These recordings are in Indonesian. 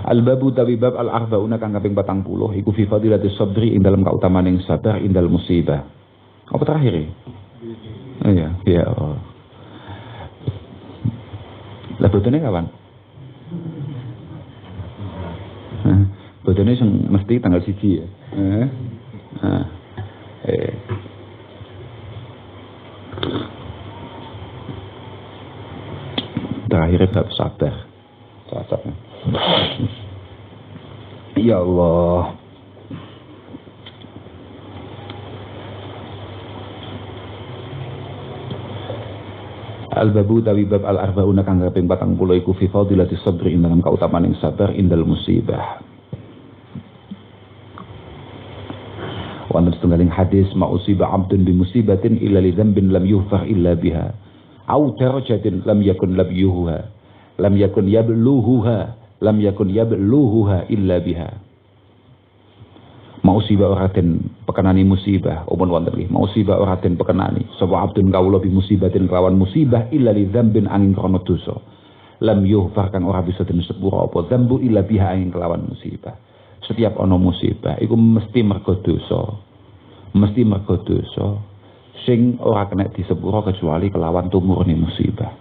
Al-babu tabibab al-arba'una kang kaping 40 iku fi fadilatis sabri ing dalam kautamaning sabar indal musibah. Apa terakhir ya? Oh iya, iya. Oh. Lah botone kapan? Botone sing mesti tanggal 1 ya. Terakhir bab sabar. Cocok. Ya Allah. Al-babu tabibab al-arba'una kang kaping 40 iku fi fadilatis sabri ing dalam kautamaning sabar indal musibah. Wonten setunggaling hadis ma'usiba 'abdun bi musibatin illa li dzambin lam yughfar illa biha. Au darajatin lam yakun labyuha. Lam yakun yabluhuha illa biha. Mausibah oraten pekenani musibah upun wonten nggih mausibah oraten pekenani sapa abdun kawula bi musibatin lawan musibah illa li dzambin angin krana dosa lam yughfar kang ora bisa den sepura apa dzambu illa biha angin kelawan musibah. Setiap ana musibah iku mesti mergo dosa sing ora kena disepura kecuali kelawan tumurune musibah.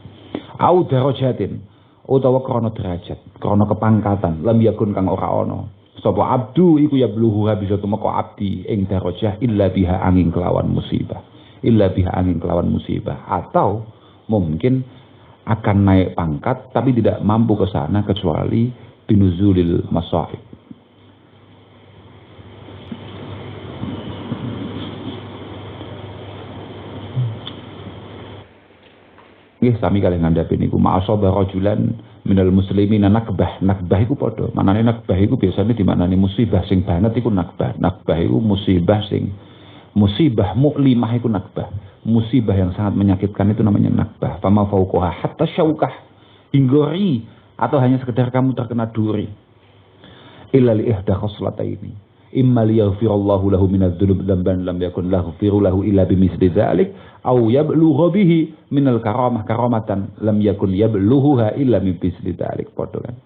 Au darajatin utawa krana derajat krana kepangkatan lam yakun kang ora ana sapa abdu iku ya bluhu bisa tumeka abdi ing darajah illa biha angin kelawan musibah atau mungkin akan naik pangkat tapi tidak mampu ke sana kecuali binuzulil masaib. Nggih sami kalih ngandhapi niku ma'asaba rajulan minal muslimin nakbah iku padha manane nakbah iku biasane dimaknani musibah sing banget iku nakbah iku musibah mu'limah iku nakbah musibah yang sangat menyakitkan itu namanya nakbah fama fauqaha hatta syaukah hinggori atau hanya sekedar kamu terkena duri illa li ihda khoslataini imma liyaghfirallahu lahu minadz-dzunub dzamban lam yakun laghfiru lahu illa bimisli dzalik au yablugha bihi minal karamatan lam yakun yablughuha illa min misli dzalik. Padha kan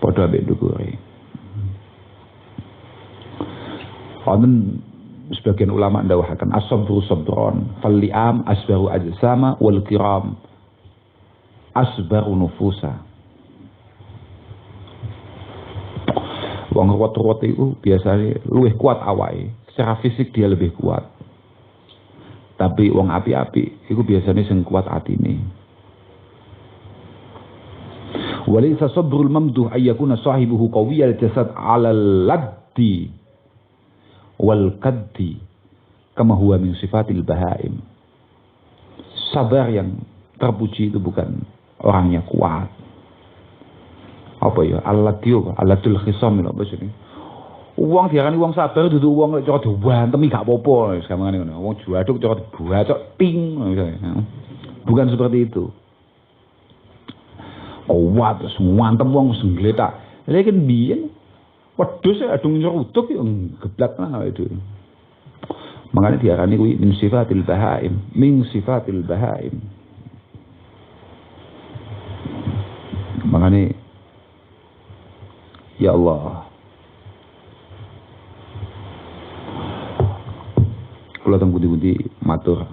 padha ambek ndukure. Wonten sebagian ulama ndawuhaken as-sabru sabron fal-li'am asbaru ajsama wal kiram asbaru nufusa. Wong ruwet-ruwet itu biasanya lebih kuat awake. Secara fisik dia lebih kuat. Tapi wong api-api itu biasanya sing kuat atine. Walaysa sabrul mamduh ayyakuna sahibuhu qawiyal jasad 'alal laddi wal kaddi kama huwa min sifatil bahaim. Sabar yang terpuji itu bukan orangnya kuat. Apa ya alatul khisam lho maksudnya wong diarani wong sabar dudu wong lek cara diwantemi gak apa-apa samangane ngono wong juaduk cara dibuacok ting bukan seperti itu kuat semuantem wong sing gletak lha iki biyen wedhus adung nyerutuk yo geblak nang awake dhewe makane diarani kuwi min sifatil bahaim makane ya Allah. Kula teng pundi-pundi matur.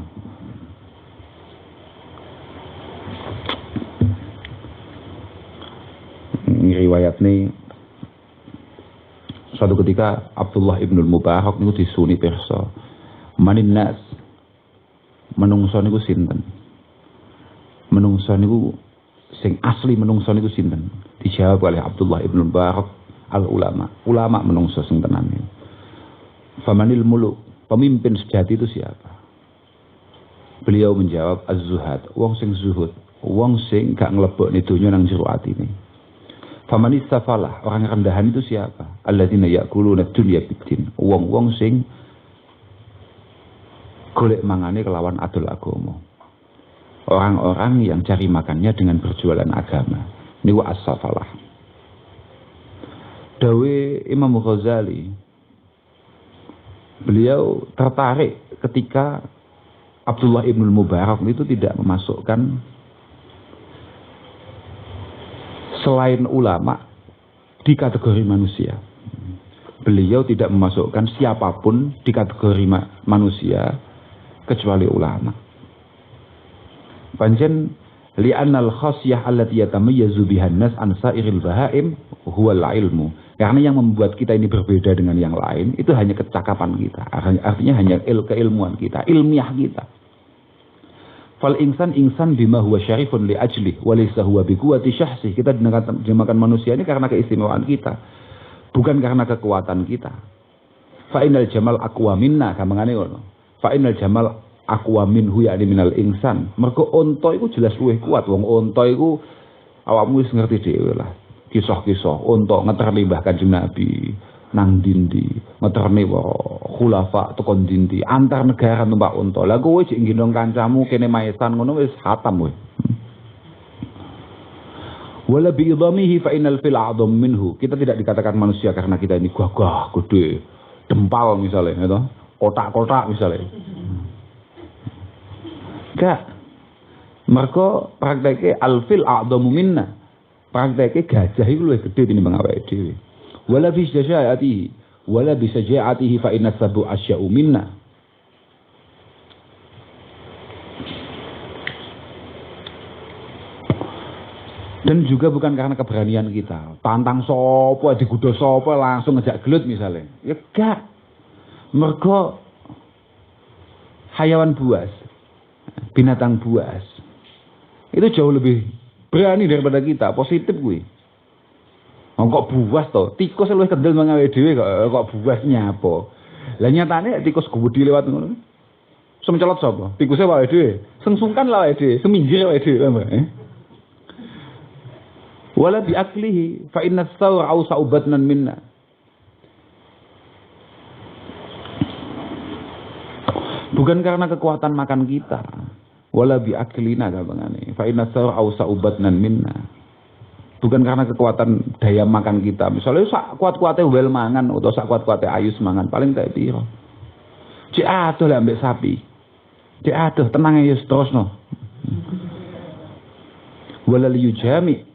Riwayat ini suatu ketika Abdullah ibnul Mubarak niku disuni pirsa. Manin nas menungso niku sinten? Menungso niku sing asli menungso niku sinten? Dijawab oleh Abdullah ibn Mubarak ulama menungso sing tenan. Famanil muluk, pemimpin sejati itu siapa? Beliau menjawab az-zuhad, wong sing zuhud, wong sing gak nglebokne donya nang jero atine. Famanis safalah, orang rendahan itu siapa? Alladzina ya'kuluna dunya bidin, wong-wong sing golek mangane kelawan adol agama. Orang-orang yang cari makannya dengan berjualan agama. Niku as-safalah. Dawe Imam Ghazali, beliau tertarik ketika Abdullah ibn Mubarak itu tidak memasukkan selain ulama di kategori manusia. Beliau tidak memasukkan siapapun di kategori manusia kecuali ulama. Pancen li'annal khasyah allati yatamayyazu bihan nas an sa'iril bahaim huwal ilmu. Karena yang membuat kita ini berbeda dengan yang lain itu hanya kecakapan kita. Artinya hanya keilmuan kita, ilmiah kita. Fal insan bima huwa syarifun li ajli wa laysa huwa bi quwwati syahsi. Kita dinamakan manusia ini karena keistimewaan kita, bukan karena kekuatan kita. Fa innal jamal aqwa minna, kamangane ngono. Fa innal jamal aqwa minhu ya minal insan. Mergo unta iku jelas luwih kuat. Wong unta iku awakmu wis ngerti dhewe lah. Kisah-kisah unta ngeterni Mbah Kanjeng Nabi nang dindi, ngeterni khulafa tekon dindi, antar negara numpak unta. Lah kowe jek nggendong kancamu kene maesan ngono wis khatam kowe. Wala bi idamihi fa innal fil a'dham minhu. Kita tidak dikatakan manusia karena kita ini gagah, gede, dempal misalnya, gitu. Kotak-kotak misalnya. Enggak. Mergo prakteke al-fil a'dhamu minna. Prakteke gajah iku luwih gedhe tinimbang awake dhewe. Wala bi syaja'atihi, wala bi syaja'atihi fa inna sabu asya'u minna. Dan juga bukan karena keberanian kita. Tantang sopo, digudo sopo langsung ngejak gelut misalnya. Ya gak. Mergo hayawan buas, binatang buas itu jauh lebih berani daripada kita, positif gue. Oh, kok buas toh? Tikus luwih kendel mengawe dhewe kok buas nyapa. Lah nyatane tikus gudi lewat ngono. Semcelot sapa? Tikuse wae dhewe. Sengsungkan lah wae dhewe, seminjir wae dhewe. Wala bi aklihi fa inna as-sawra awsa'u batnan minna. Bukan karena kekuatan makan kita. Wala bi aklina kabangane. Fa inna as-sawra awsa'u batnan minna. Bukan karena kekuatan daya makan kita. Misalnya sak kuat-kuate wel mangan atau sak kuat-kuate ayus mangan paling tak piro. Cek adoh lah ambek sapi. Cek adoh tenang ya terusno. Wala liyujami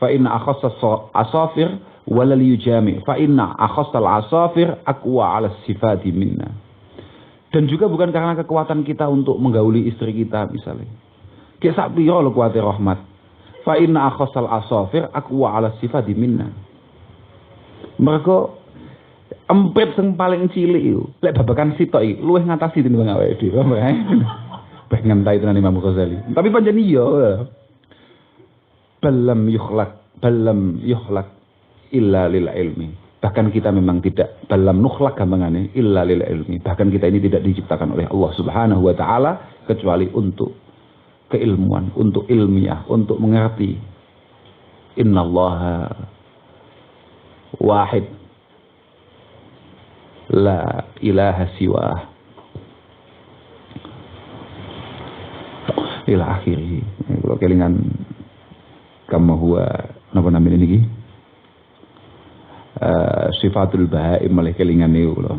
fa inna akhassas asafir wala liyujami fa inna akhassal asafir aqwa 'ala sifati minna. Dan juga bukan karena kekuatan kita untuk menggauli istri kita misalnya. Kayak sak piro lho kuwate rahmat. Fa inna akhassal asafir aqwa 'ala sifati minna. Mergo emprit sing paling cilik iku lek babakan sitok iki luwih ngatasi tinimbang awake dhewe. Bae ngentai tenan Imam Ghazali. Tapi pancen iya. Balam yukhlaq illa lil ilmi. Bahkan kita memang tidak balam nukhlaq gampangane illa lil ilmi. Bahkan kita ini tidak diciptakan oleh Allah Subhanahu wa taala kecuali untuk keilmuan, untuk ilmiah, untuk mengerti. Innallaha wahid la ilaha siwah ila akhiri. Kalau kelingan kama huwa napa namine niki sifatul bahaim malih kelingan niku lho.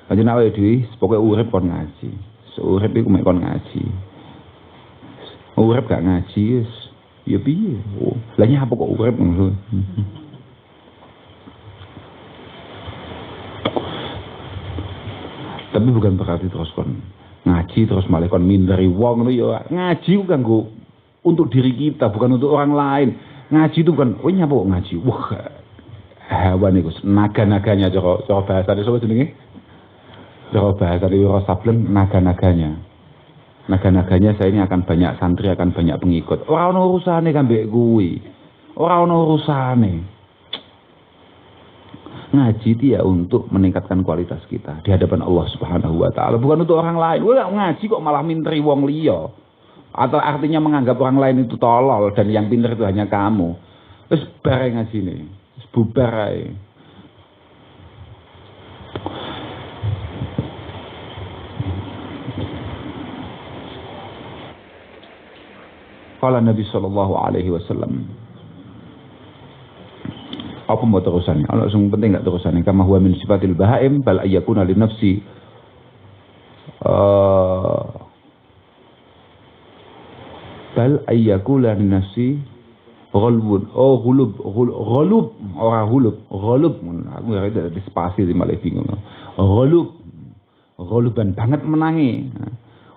Panjenengan awake dhewe pokoke urip kon ngaji. Urip iku mek kon ngaji. Urip gak ngaji wis ya piye? Lah nyapa kok urip ngono. Tapi bukan berarti terus kon ngaji terus malah kon minderi wong ngono ya. Ngaji ku kanggo untuk diri kita, bukan untuk orang lain. Ngaji itu bukan, oh nyapa kok ngaji? Wah, hewan itu, naga-naganya, cara bahasa itu, apa jenenge? Cara bahasa itu, Sableng, naga-naganya. Naga-naganya saya ini akan banyak santri, akan banyak pengikut. Orang urusane kan mbek kuwi. Orang urusane. Ngaji itu ya untuk meningkatkan kualitas kita di hadapan Allah Subhanahu wa taala, bukan untuk orang lain. Wah, ngaji kok malah minteri wong liya. Atau artinya menganggap orang lain itu tolol dan yang pintar itu hanya kamu. Terus bareng ngaji nih, terus bubar aja. Qala Nabi sallallahu alaihi wasallam. Apa mau terusannya? Kalau langsung penting enggak terusannya? Kama huwa min sifatil bahaim bal ayyakuna li nafsi bal ayyakula nafsi Ghalbun. Oh, ghalub. Ora hulub. Ghalub. Aku ngerti ada spasi di malah bingung. Ghalub. Ghaluban banget menangi.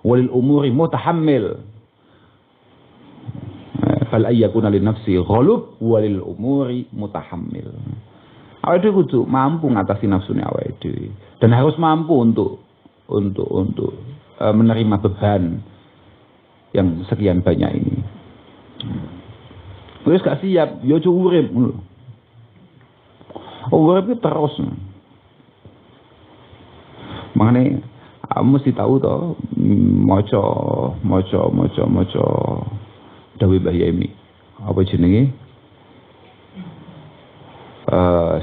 Walil umuri mutahammil. Fal ayyakuna lin nafsi ghalub walil umuri mutahammil. Awake dhewe kudu mampu ngatasi nafsune awake dhewe dan harus mampu untuk menerima beban yang sekian banyak ini. Wis gak siap, yo aja urip ngono. Urip terus. Mangane mesti tahu to maca dawuh Mbah Yemi. Apa jenenge?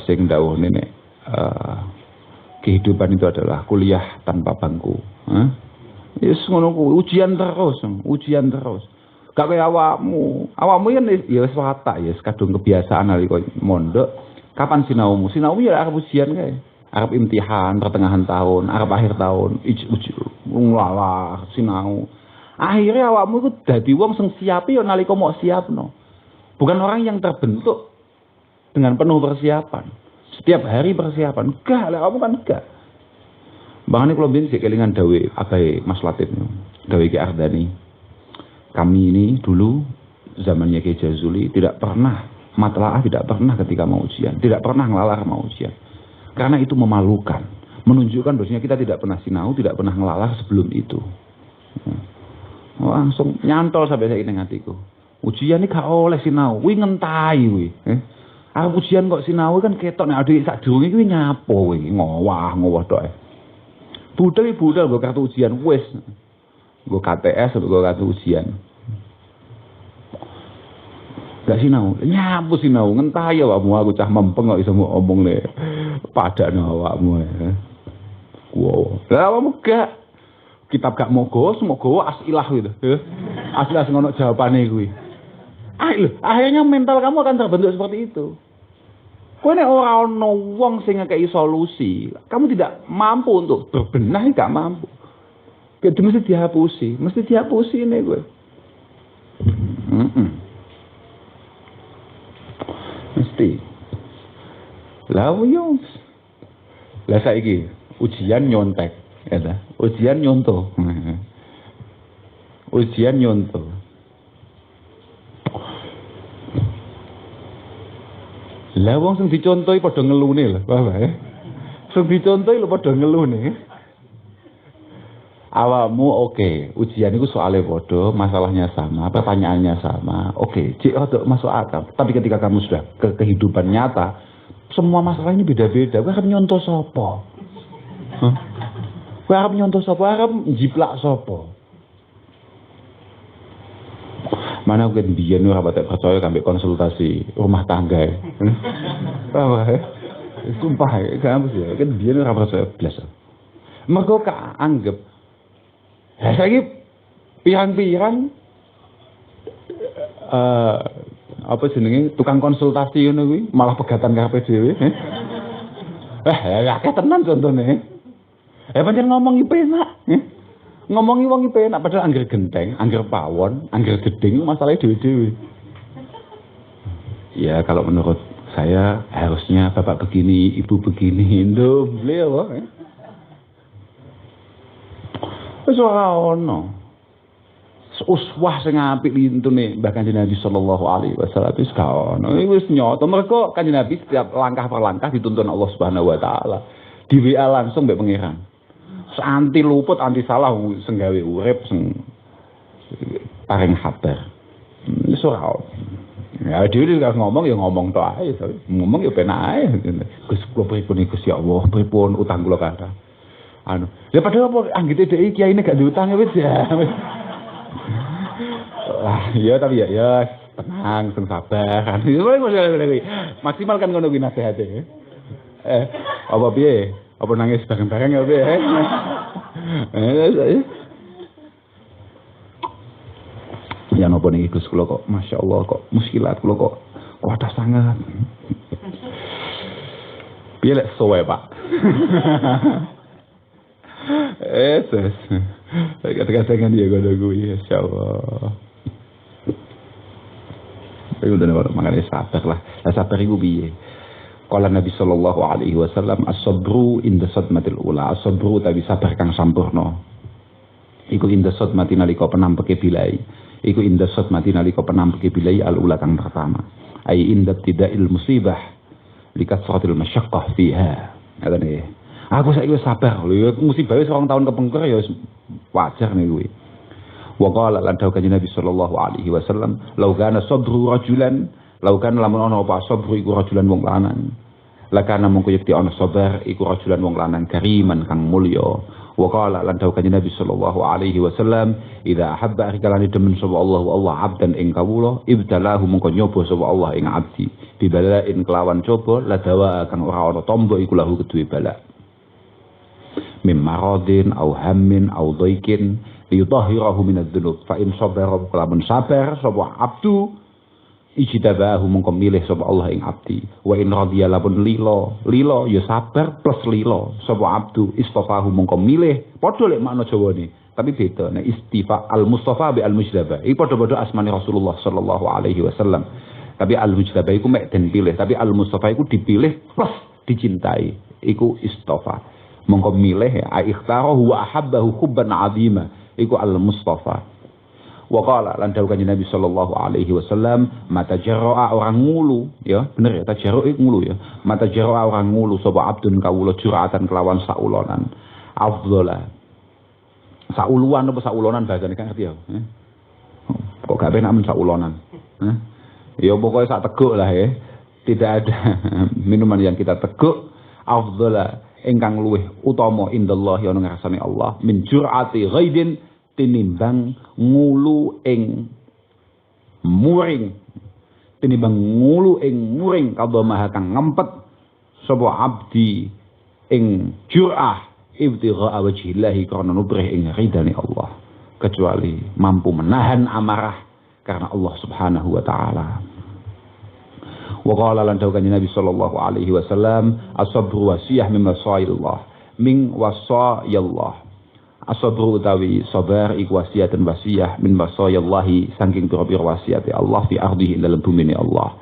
Sing dawuhne nek kehidupan itu adalah kuliah tanpa bangku. Yes ngono kuwi, ujian terus. Gak kaya awakmu kan ya wis watak ya kadung kebiasaan nalika mondok. Kapan sinaumu? Sinaumu ya arep ujian kae. Arep imtihan pertengahan tahun, arep akhir tahun, walah sinau. Akhirnya awakmu iku dadi wong sing siapi ya nalika mok siapno. Bukan orang yang terbentuk dengan penuh persiapan. Setiap hari persiapan. Enggak, lah kamu kan enggak. Bahkan kalau bin sik kelingan dawe abai Mas Latif. Dawe Ki Ardani. Kami ini dulu zamannya Ki Jazuli tidak pernah matlaah, tidak pernah ketika mau ujian, tidak pernah ngelalar mau ujian. Karena itu memalukan, menunjukkan bahwasanya kita tidak pernah sinau, tidak pernah ngelalar sebelum itu. Langsung nyantol sampai saya ning atiku. Ujian ini gak oleh sinau, kuwi ngentai kuwi. Arep ujian kok sinau kan ketok nek adik sak durunge kuwi nyapo kuwi, ngowah tok. Budal nggo kartu ujian wis. Nggo KTS nggo kartu ujian. Gak sinau, nyapu sinau, ngentai awakmu aku cah mempeng kok iso ngomong le. Padane awakmu. Wow. Lah awakmu gak kitab gak mogo, semoga asilah gitu. Asilah sing ono jawabane kuwi. Akhirnya mental kamu akan terbentuk seperti itu. Kowe nek ora ono wong sing ngekeki solusi, kamu tidak mampu untuk berbenah, gak mampu. Itu mesti dihapusi ini kowe. Mesti. Lah yo. Lah saiki ujian nyontek, ya ta? Ujian nyontoh. Ujian nyontoh. Lah wong sing dicontohi padha ngelune lho, Bapak ya. Sing dicontohi lho padha ngelune. Awakmu oke, ujian itu soalnya bodoh, masalahnya sama, pertanyaannya sama. Oke, cik untuk masuk akal. Tapi ketika kamu sudah ke kehidupan nyata, semua masalahnya beda-beda. Kowe arep nyontoh sapa? Kowe arep nyontoh sapa? Arep njiplak sapa? Mana aku biyen ora patek percaya kambek konsultasi rumah tangga. Apa ya? Sumpah, gak apa sih. Kan biyen ora percaya blas. Mergo kak anggap saiki pirang-pirang apa jenenge tukang konsultasi ngono kuwi malah pegatan karepe dhewe. Akeh tenan contone. Pancen ngomongi penak. Ngomongi wong iki penak padahal angger genteng, angger pawon, angger gedeng masalahnya dhewe-dhewe. Ya kalau menurut saya harusnya bapak begini, ibu begini, beliau wis ora ono. Uswah sing apik lintune Mbah Kanjeng Nabi sallallahu alaihi wasallam wis gak ono. Wis nyoto mergo Kanjeng Nabi setiap langkah per langkah dituntun Allah Subhanahu wa taala. Di WA langsung mbek pangeran. Anti luput, anti salah sing gawe urip sing paring kabar. Wis ora ono. Ya dhewe nek ngomong ya ngomong tok ae, ngomong ya penak ae. Gus kula pripun Gus ya Allah, pripun utang kula kathah. Ya padahal apa anggite dhek iki kiyaine gak diutang wis ya. Ya tapi ya tenang, sing sabar. Maksimalkan ngono kuwi nasihate. Apa piye? Apa nangis bareng-bareng ya piye? Ya napa niki Gus kula kok masyaallah kok muskilat kula kok kuatah sangat. Piye lek sowe, Pak? Terus. Kata-kata dia gono gue, insyaallah. Iku dene mangane sabar lah. Lah sabar iku piye? Qala Nabi sallallahu alaihi wasallam as-sabru inda sadmatil ula. As-sabru tawi sabar kang sampurna. Iku inda sadmati nalika penampeke bilai. Iku inda sadmati nalika penampeke bilai al-ula kang pertama. Ai inda tida'il musibah likasratil masyaqqah fiha. Ngene. Aku saiki wis sabar lho, musibah wis 2 tahun kepengker ya wajar nih kuwi. Wa qala lan dawuh kanjeng Nabi sallallahu alaihi wasallam, "Lau kana sabru rajulan, lau kana lamun ana apa sabru iku rajulan wong lanang. Lakana mongko yekti ana sabar iku rajulan wong lanang kariman kang mulya." Wa qala lan dawuh kanjeng Nabi sallallahu alaihi wasallam, "Idza ahabba rikalani demen sapa Allah wa Allah abdan ing kawula, ibtalahu mongko nyoba sapa Allah ing abdi. Bibalain kelawan coba ladawa kang ora ana tombo iku lahu kedue bala. Mim maradin au hammin au dhaikin liyutahhirahu minadz-dzunub fa in sabara kelamun sabar sapa abdu ijtabahu mongko milih sapa Allah ing abdi wa in radiya lapun lila ya sabar plus lila sapa abdu istafahu mongko milih padha lek makna jawane tapi beda nek istifa al mustafa bi al mujtaba iki padha-padha asmane Rasulullah sallallahu alaihi wasallam tapi al mujtaba iku mek den pilih tapi al mustafa iku dipilih plus dicintai iku istafa mongko milih ya ikhtarahu wa ahabbahu hubban 'azima iku al-Mustafa. Wa qala lan dawuh kanjeng Nabi sallallahu alaihi wasallam, mata jarra'a orang ngulu, ya, bener ya, tajarru' ngulu ya. Mata jarra'a orang ngulu sapa abdun kawula jur'atan kelawan saulonan. Afdhala. Sauluan apa saulonan bahasane kan ngerti ya? Kok gak penak men saulonan. Ya pokoknya sak teguk lah ya. Tidak ada minuman yang kita teguk afdhala ingkang luweh utama indallah ya ana ngarsane Allah min jur'ati ghaidin tinimbang ngulu ing muring kadha maha kang ngempet sapa abdi ing jur'ah ibtigha wajhillahi karena nubrih ing ridane Allah kecuali mampu menahan amarah karena Allah Subhanahu wa taala. Wa qala lan dawuh kanjeng Nabi sallallahu alaihi wasallam as-sabru wasiyah min wasaillah min wasayallah as-sabru utawi sabar iku wasiatun wasiyah min wasayallahi saking pira-pira wasiate Allah fi ardihi dalam bumi Allah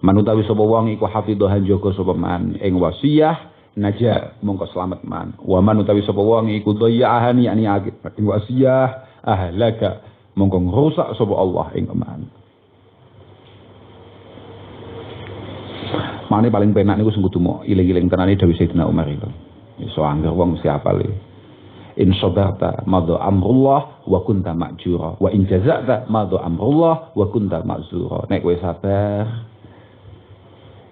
man utawi sapa wong iku hafidhahan jaga sapa man ing wasiyah naja mongko selamat man wa man utawi sapa wong iku dhayya'ahan yakni ing wasiyah ahlaka mongko ngrusak sapa Allah ing man. Mane paling penak niku sing kudu mok iling-iling tenane dawuh Sayyidina Umar itu. Iso angger wong mesti hafal. In sabarta madha amrullah wa kunta ma'jura wa in jaza'ta madha amrullah wa kunta ma'zura. Nek kowe sabar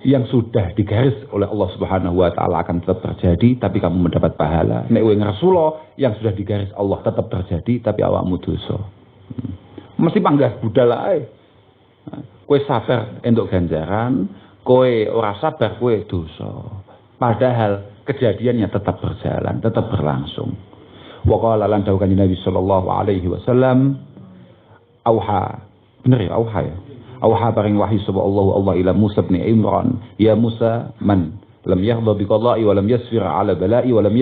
yang sudah digaris oleh Allah Subhanahu wa taala akan tetap terjadi tapi kamu mendapat pahala. Nek kowe ngersula yang sudah digaris Allah tetap terjadi tapi awakmu dosa. Mesti panggah budal ae. Kowe sabar entuk ganjaran kowe ora sabar kowe dosa. Padahal kejadiannya tetap berjalan, tetap berlangsung. Wa qala lan dawuh kanjeng Nabi sallallahu alaihi wasallam auha. Bener ya auha ya. Auha paring wahyu sapa Allah ila Musa bin Imran, ya Musa man lam yaghdha bi qada'i wa lam yasfir ala bala'i wa lam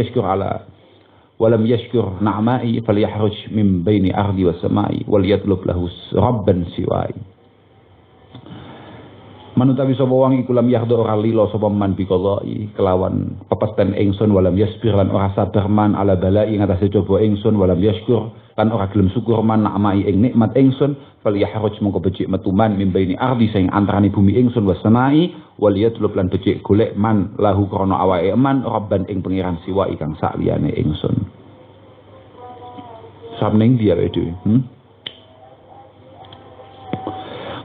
yashkur na'ma'i falyahruj min baini ardi was sama'i wal yatlub lahu rabban siwa'i. Manutawi sapa wong iku lam yahdo ora lila sapa man biqadai kelawan pepesten ingsun walam yasbir lan ora sabar man ala balai ing atase coba ingsun walam yashkur lan ora gelem syukur man nakmai ing nikmat ingsun fal yahruj mongko becik metu man min baini ardi sing antarane bumi ingsun was samai wal yatlub lan becik golek man lahu krana awake man rabban ing pangeran siwa ikang sak liyane ingsun. Samning dia dhewe.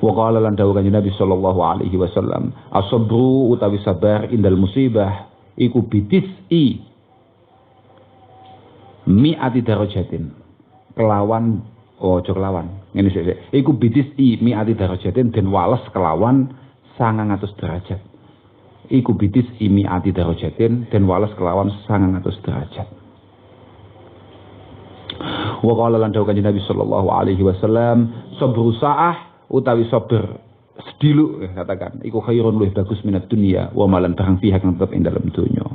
Wa qala lan dawuh kanjeng Nabi sallallahu alaihi wasallam as-sabru utawi sabar indal musibah iku bidisi mi'ati darajatin kelawan ngene sik iku bidisi mi'ati darajatin den wales kelawan 900 derajat iku bidisi mi'ati darajatin den wales kelawan 900 derajat. Wa qala lan dawuh kanjeng Nabi sallallahu alaihi wasallam sabru sa'ah utawi sabar sediluk katakan iku khairun luwih bagus minat dunia wa malan barang pihak yang tetap ing dalam dunia.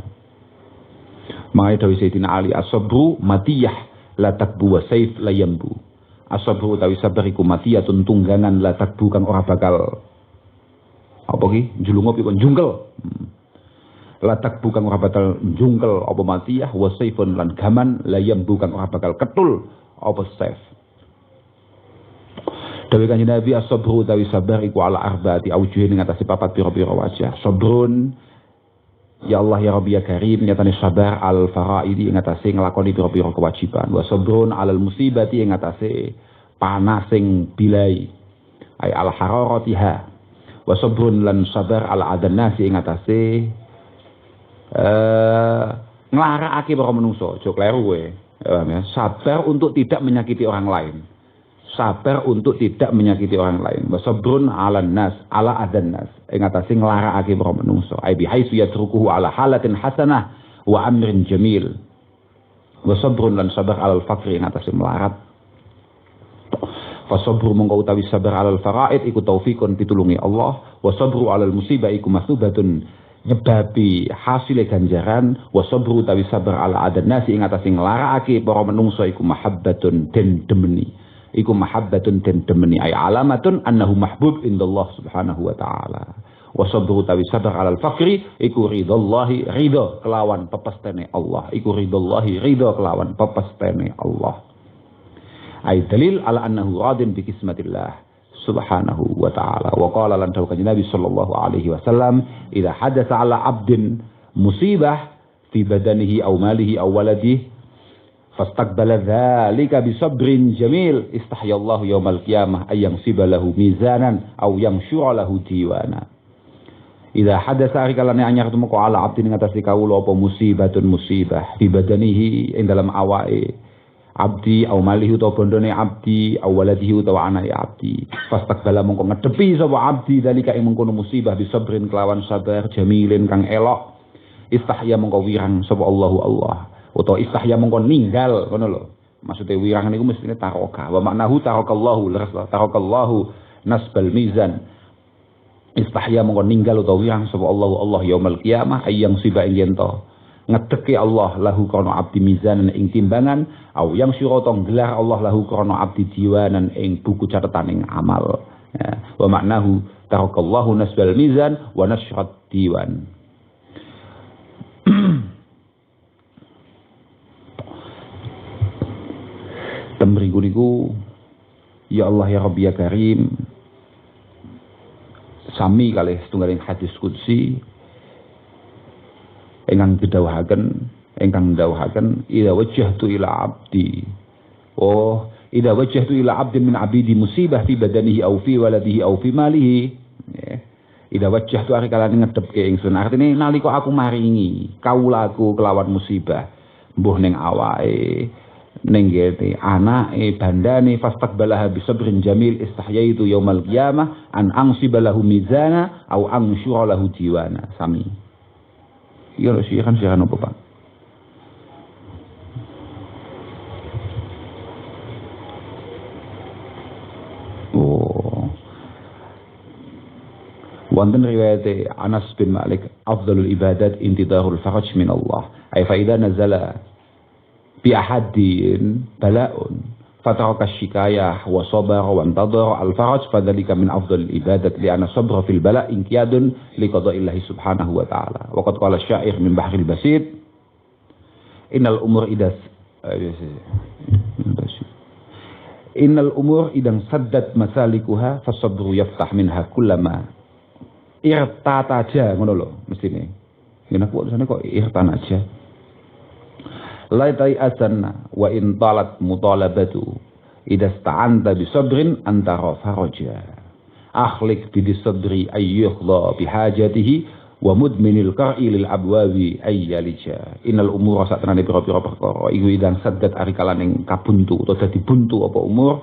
Maka dawuh Sayyidina Ali as-sabru matiyah la takbu wa saif la yambu. As-sabru utawi sabar iku matiyatun tunggangan la takbu kang ora bakal Apa ki? Julunga pikon jungkel. Latak bukan ora bakal jungkel apa matiyah wa saifun lan gaman layam bukan ora bakal ketul apa saif. Dawe Kanjeng Nabi as-sabru tawi sabar iku ala arba'ati aujuhin ing atase papat pira-pira wajah. Sabrun ya Allah ya Rabbi ya Karim nyatane sabar al faraidi ing atase nglakoni pira-pira kewajiban. Wa sabrun alal musibati ing atase panas sing bilai. Ai al hararatiha. Wa sabrun lan sabar ala adannasi ing atase nglarakake para manungsa, aja kleru kowe. Sabar untuk tidak menyakiti orang lain. Sabar untuk tidak menyakiti orang lain. Wasabrun 'alan nas, ala adan nas. Ing atase nglarakake para manungsa. Ai bihaitsu yatrukuhu ala halatin hasanah wa amrin jamil. Wasabrun lan sabar 'alal faqri ing atase melarat. Fasabru mongko utawi sabar 'alal faraid iku taufikun pitulungi Allah. Wasabru 'alal musibah iku masubatun nyebabi hasil ganjaran. Wasabru tawi sabar ala adan nasi ing atase nglarakake para manungsa iku mahabbatun den demeni. Iku mahabbatun den demeni ay alamatun annahu mahbub indallah subhanahu wa ta'ala. Wasabru tawi sabar ala al-faqri iku ridallahi ridha kelawan pepestene Allah. Iku ridallahi ridha kelawan pepestene Allah. Ay dalil ala annahu radin bi kismatillah subhanahu wa ta'ala. Wa qala lan dawuh Kanjeng Nabi sallallahu alaihi wasallam, "Idza hadatsa 'ala 'abdin musibah fi badanihi aw malihi aw waladihi fastaqbala dzalika bi sabrin jamil, istahyallahu yaumal qiyamah ay yansiba lahu mizanan aw yanshura lahu diwana." Idza hadatsa arikalane anyar tumeka 'ala 'abdin ngatasi kawula apa musibatun musibah fi badanihi ing dalam awake abdi au malihi utawa bondone abdi au waladihi utawa anake abdi fastaqbala mongko ngedepi sapa abdi dalika ing mengkono musibah bisabrin kelawan sabar jamilin kang elok istahya mongko wirang sapa Allah utawa istahya mongko ninggal ngono lho maksude wirang niku mestine taroka wa maknahu tarakallahu tarakallahu nasbal mizan istahya mongko ninggal utawa wirang sapa Allah yaumul qiyamah ayyang siba ing yen ngedeke Allah lahu krana abdi mizanan ing timbangan au yang syurata gelar Allah lahu krana abdi diwanan ing buku catetaning amal. Ya. Wa maknahu tarakallahu nasbal mizan wa nasyrat diwan. Temriku niku ya Allah ya Rabbi ya Karim sami kalih setunggaling hadis qudsi ingkang dawuhaken idza wajjahtu ila abdi idza wajjahtu ila abdin min abidi musibah fi badanihi aw fi waladihi aw fi malihi idza wajjahtu arikalane ngedepke ingsun artine nalika aku maringi kawulaku kelawan musibah mbuh ning awake ning gete anake bandane fastaqbalaha bisabrin jamil istahyaitu yaumal qiyamah an ansibalahu mizana aw ansyura lahu diwana sami. Iya lho siaran apa Pak? Oh. Wonten riwayat Anas bin Malik, afdalul ibadat intidarul faraj min Allah. Ay fa idza nazala bi ahadin bala'un fataraka syikayah wa sabara wa intadara al faraj fadzalika min afdalil ibadat li anna sabra fil bala' inqiyadun li qada'illahi subhanahu wa ta'ala. Wa qad qala syair min bahril basit innal umur idan saddat masalikuha fasabru yaftah minha kullama irtataja ngono lho mestine. Yen aku sana kok irtanaja. La ta'asanna wa in talat mutalabatu idza sta'anta bi sabrin anta faraja akhlik bi sabri ayyuhdha bi hajatihi wa mudminil qar'i lil abwabi ayyalija innal umura satana pira-pira perkara iku idang saddat arikalaning kabuntu utawa dadi buntu apa umur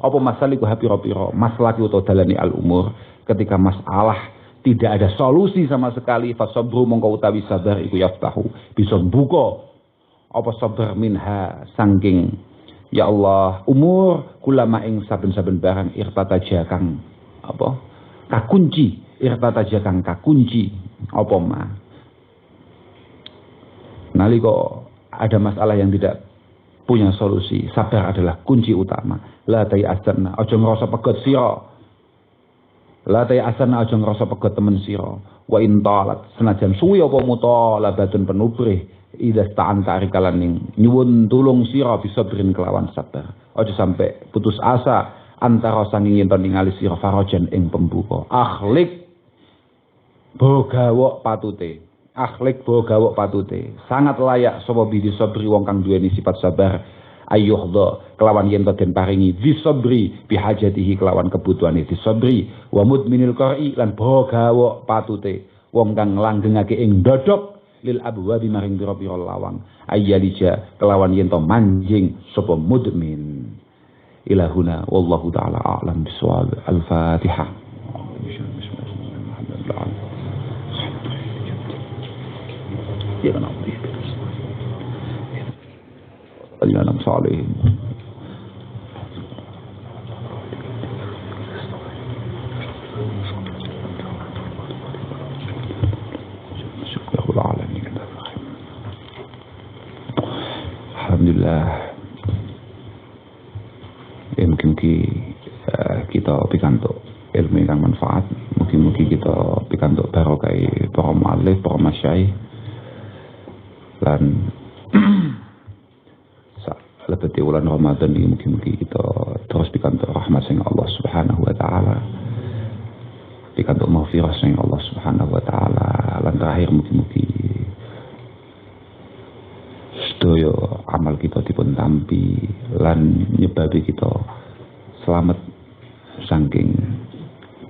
apa masaliku pira-pira maslaki utawa dalane al umur ketika masalah tidak ada solusi sama sekali fasabru mongko utawi sabar iku yaftahu bisa buka apa sabar minha sangking ya Allah umur kulama ing saben-saben barang irtataja kang apa kakunci irtataja kang kakunci apa ma nalika ada masalah yang tidak punya solusi sabar adalah kunci utama la ta'asanna aja ngrasa pegot sira La ta asana aja ngrasa pegot temen sira. Wa in talat senajan suwi apa mutalabatun penubrih ida ta'anta rikalan ning nyuwun tulung sira bisa brin kelawan sabar. Aja sampai putus asa antara sanging yen to ningali sira farajan ing pembuka. Akhlik bogawok patute. Akhlik bogawok patute. Sangat layak sapa bidi sabri wong kang duweni sifat sabar. Ayyuhdha kelawan yen to den paringi disabri bihajatihi kelawan kebutuhane disabri wa mudminil qari lan bogawok patute wong kang langgengake ing dodok lil abwabi maring pira-pira lawang ayyalija kelawan yen to manjing sapa mudmin ilahuna wallahu taala a'lam bissawab al-fatihah. Ya Rabbi Al-Yanam Salihin Alhamdulillah ya mungkin-mungkin kita pikantuk ilmu yang manfaat mungkin-mungkin kita pikantuk barokah para mu'alif, para masyayikh dan lebeti bulan Ramadan ini mungkin-mungkin kita terus pikantuk rahmat sing Allah Subhanahu wa taala. Pikantuk maghfirah sing Allah Subhanahu wa taala. Lan terakhir mungkin-mungkin sedaya amal kita dipun tampi lan nyebabi kita selamat saking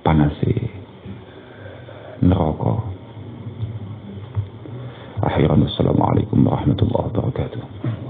panase neraka. Akhiran assalamualaikum warahmatullahi wabarakatuh.